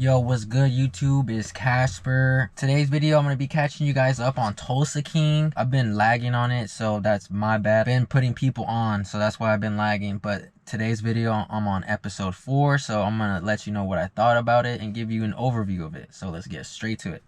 Yo, what's good YouTube? It's Casper. Today's video, I'm going to be catching you guys up on Tulsa King. I've been lagging on it, so that's my bad. Been putting people on, so that's why I've been lagging. But today's video, I'm on episode 4, so I'm going to let you know what I thought about it and give you an overview of it. So let's get straight to it.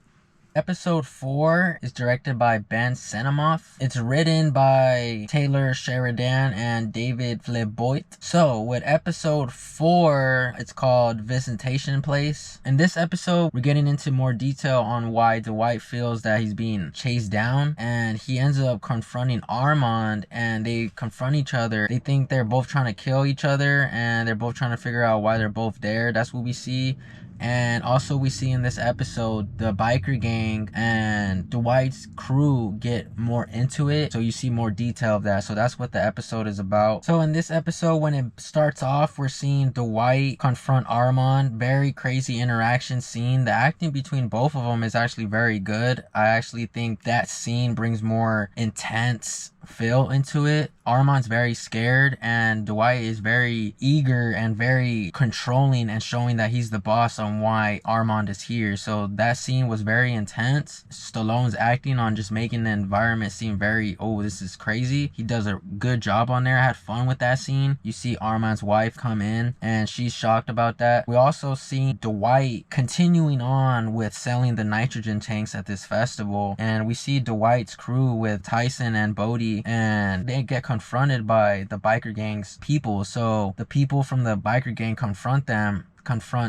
Episode 4 is directed by Semanoff. It's written by Taylor Sheridan and David Flebotte. So with episode 4, it's called Visitation Place. In this episode, we're getting into more detail on why Dwight feels that he's being chased down, and he ends up confronting Armand, and they confront each other. They think they're both trying to kill each other, and they're both trying to figure out why they're both there. That's what we see. And also we see in this episode the biker gang and Dwight's crew get more into it, so you see more detail of that. So that's what the episode is about. So in this episode, when it starts off, we're seeing Dwight confront Armand. Very crazy interaction scene. The acting between both of them is actually very good. I actually think that scene brings more intense feel into it. Armand's very scared and Dwight is very eager and very controlling and showing that he's the boss on why Armand is here. So that scene was very intense. Stallone's acting on just making the environment seem very, oh, this is crazy. He does a good job on there. I had fun with that scene. You see Armand's wife come in and she's shocked about that. We also see Dwight continuing on with selling the nitrogen tanks at this festival, and we see Dwight's crew with Tyson and Bodie, and they get confronted by the biker gang's people. So the people from the biker gang confront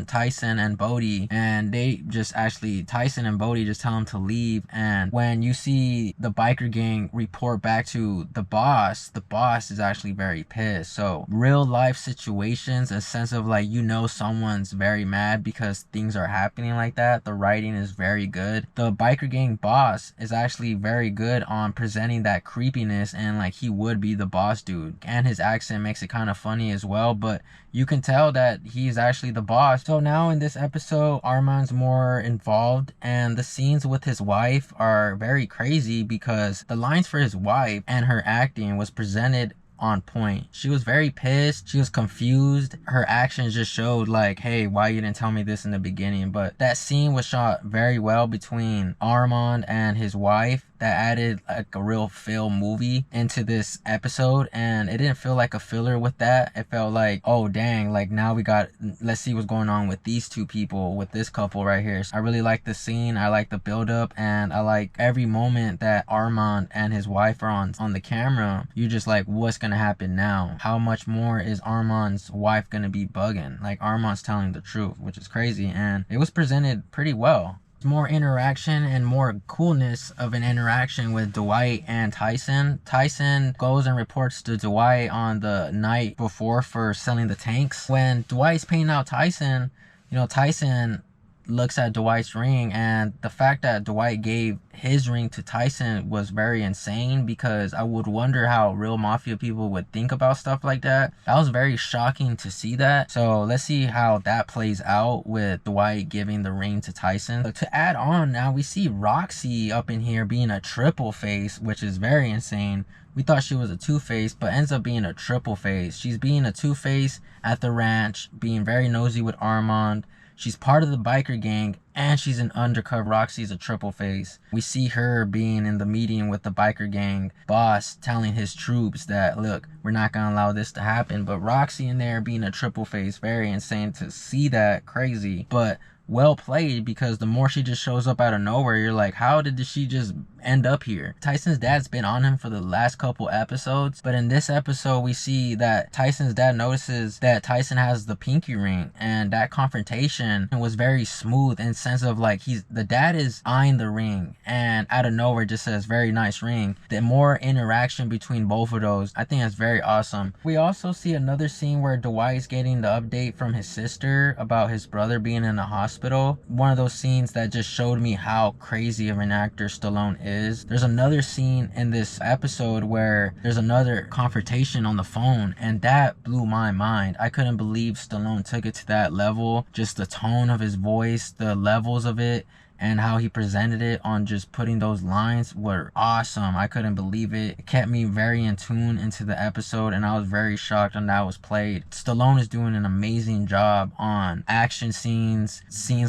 Tyson and Bodie, and they just Tyson and Bodie just tell him to leave. And when you see the biker gang report back to the boss is actually very pissed. So real life situations, a sense of like, someone's very mad because things are happening like that. The writing is very good. The biker gang boss is actually very good on presenting that creepiness, and like he would be the boss dude, and his accent makes it kind of funny as well, but you can tell that he's actually the boss. So now in this episode, Armand's more involved, and the scenes with his wife are very crazy because the lines for his wife and her acting was presented on point. She was very pissed. She was confused. Her actions just showed like, hey, why you didn't tell me this in the beginning? But that scene was shot very well between Armand and his wife. That added like a real film movie into this episode, and it didn't feel like a filler with that. It felt like, oh dang, like now let's see what's going on with these two people, with this couple right here. So I really like the scene. I like the build up, and I like every moment that Armand and his wife are on the camera. You just like, what's gonna happen now? How much more is Armand's wife gonna be bugging? Like, Armand's telling the truth, which is crazy, and it was presented pretty well. More interaction and more coolness of an interaction with Dwight and Tyson. Tyson goes and reports to Dwight on the night before for selling the tanks. When Dwight's paying out Tyson, Tyson looks at Dwight's ring, and the fact that Dwight gave his ring to Tyson was very insane, because I would wonder how real mafia people would think about stuff like that. That was very shocking to see that. So let's see how that plays out with Dwight giving the ring to Tyson. But to add on, now we see Roxy up in here being a triple face, which is very insane. We thought she was a two-face, but ends up being a triple face. She's being a two-face at the ranch, being very nosy with Armand. She's part of the biker gang, and she's an undercover. Roxy's a triple face. We see her being in the meeting with the biker gang boss, telling his troops that, look, we're not gonna allow this to happen. But Roxy in there being a triple face, very insane to see that. Crazy, but well played, because the more she just shows up out of nowhere, you're like, how did she just end up here? Tyson's dad's been on him for the last couple episodes, but in this episode we see that Tyson's dad notices that Tyson has the pinky ring, and that confrontation was very smooth in sense of like, the dad is eyeing the ring, and out of nowhere just says, very nice ring. The more interaction between both of those, I think that's very awesome. We also see another scene where Dwight's getting the update from his sister about his brother being in the hospital. One of those scenes that just showed me how crazy of an actor Stallone is. There's another scene in this episode where there's another confrontation on the phone, and that blew my mind. I couldn't believe Stallone took it to that level. Just the tone of his voice, the levels of it, and how he presented it on just putting those lines were awesome. I couldn't believe it. It kept me very in tune into the episode, and I was very shocked when that was played. Stallone is doing an amazing job on action scenes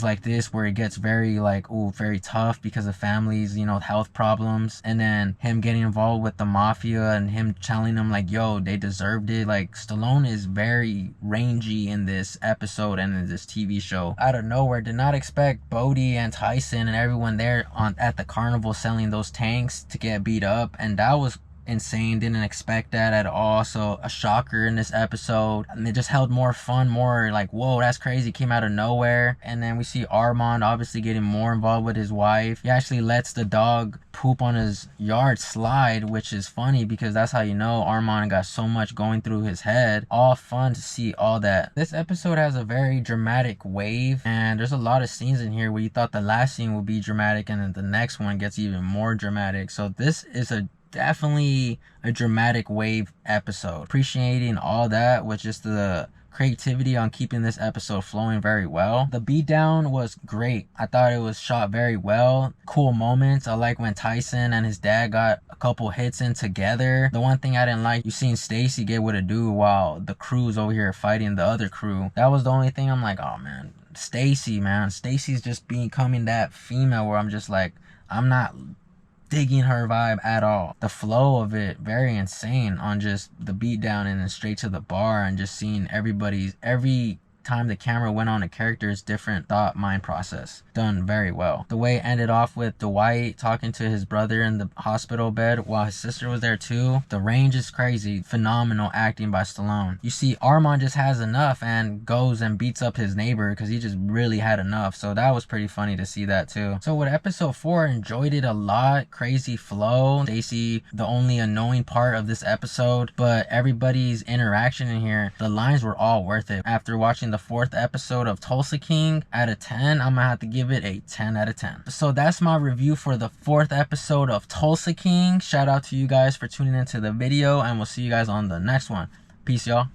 like this where it gets very like, ooh, very tough because of families, you know, health problems, and then him getting involved with the mafia and him telling them like, yo, they deserved it. Like, Stallone is very rangy in this episode and in this TV show. Out of nowhere, did not expect Bodie and Tyson and everyone there at the carnival selling those tanks to get beat up, and that was insane. Didn't expect that at all. So a shocker in this episode, and it just held more fun, more like, whoa, that's crazy, came out of nowhere. And then we see Armand obviously getting more involved with his wife. He actually lets the dog poop on his yard slide, which is funny because that's how you know Armand got so much going through his head. All fun to see all that. This episode has a very dramatic wave, and there's a lot of scenes in here where you thought the last scene would be dramatic and then the next one gets even more dramatic. So this is definitely a dramatic wave episode. Appreciating all that with just the creativity on keeping this episode flowing very well. The beatdown was great. I thought it was shot very well. Cool moments. I like when Tyson and his dad got a couple hits in together. The one thing I didn't like, you seen Stacy get with a dude while the crew's over here fighting the other crew. That was the only thing I'm like, oh man, Stacy, man. Stacy's just becoming that female where I'm just like, I'm not digging her vibe at all. The flow of it, very insane on just the beatdown and then straight to the bar, and just seeing every time the camera went on a character's different thought mind process. Done very well. The way it ended off with Dwight talking to his brother in the hospital bed while his sister was there too. The range is crazy. Phenomenal acting by Stallone. You see Armand just has enough and goes and beats up his neighbor because he just really had enough. So that was pretty funny to see that too. So with episode 4, enjoyed it a lot. Crazy flow. Stacy, the only annoying part of this episode, but everybody's interaction in here, the lines were all worth it. After watching the 4th episode of Tulsa King, out of 10, I'm gonna have to give it a 10 out of 10. So that's my review for the 4th episode of Tulsa King. Shout out to you guys for tuning into the video, and we'll see you guys on the next one. Peace, y'all.